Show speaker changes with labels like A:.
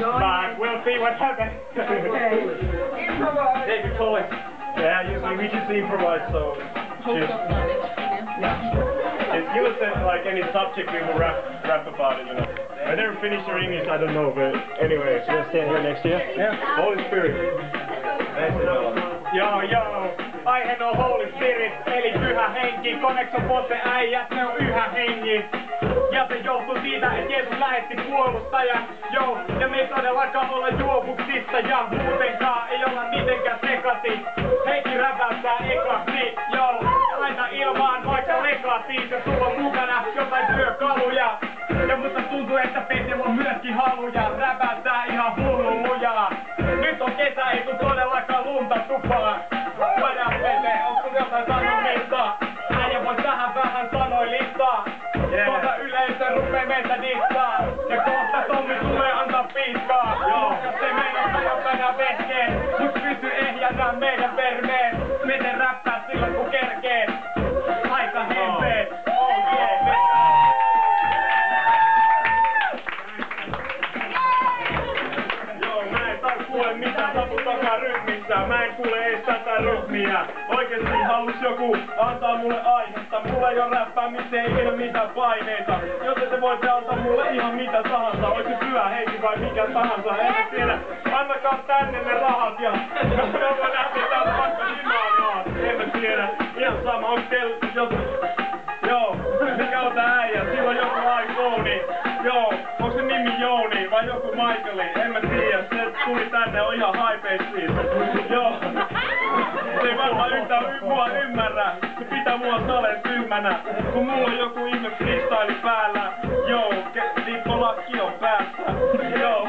A: But we'll see what happens. David Collins. Yeah, usually we just improvise, so just... If you would say like any subject, we will rap about it, you know. Whether Finnish or English, I don't know, but anyway.
B: You'll stand here next to you?
A: Yeah. Holy Spirit. Joo. Aiheena on Holy Spirit, eli pyhä henki. Konekson posse äijät, ne on yhä hengit. Ja se johtuu siitä, että Jeesus lähetti puolustajan. Joo, ja me ei todellakaan olla juovuksissa. Ja muutenkaan ei olla mitenkään sekaisin. Henki räpäyttää ekaksi, joo. Laita ilmaan vaikka lekasiin, ja sulla on mukana jotain työkaluja. Ja musta tuntuu, että Petellä on myöskin haluja räpäyttää ihan hullu lujaa. Nyt on kesä, ei tuu todellakaan lunta tupaa. Voidaan Pete, onko jotain sanomista? Äijä voi tähän vähän sanoilistaa. Kohta yleisö rupee meitä dissaa. Ja kohta Tommi tulee antaa piiskaa. Jos ei meidän hajottajaa vehkeen, mut pysy ehjänä meidän vermeen. Miten räppää silloin kun kerkee? Aika hempeet. Kuule mitään taputakaan rytmissä, mä en kuule ees tätä rytmiä. Oikeesti halus joku antaa mulle aihetta, mulla ei oo räppäämiseen ikinä mitään paineita. Joten te voitte antaa mulle ihan mitä tahansa, ois se pyhä henki vai mikä tahansa, en tiedä. Antakaa tänne ne rahat ja mä voin lähteä täältä vaikka himaan, en mä tiedä. Ihan sama, onks teillä joku... Joo, mikä on tää äijä? Sillä on joku iPhone. Joo, onko se nimi Jouni vai joku Michaeli? En mä tiedä, se tuli tänne, on ihan hypeis siitä. Joo, se ei varmaan yhtään mua ymmärrä. Se pitää mua saleen tyhmänä, kun mulla on joku ihme freestyle päällä. Joo, lippolakki on päässä. Joo.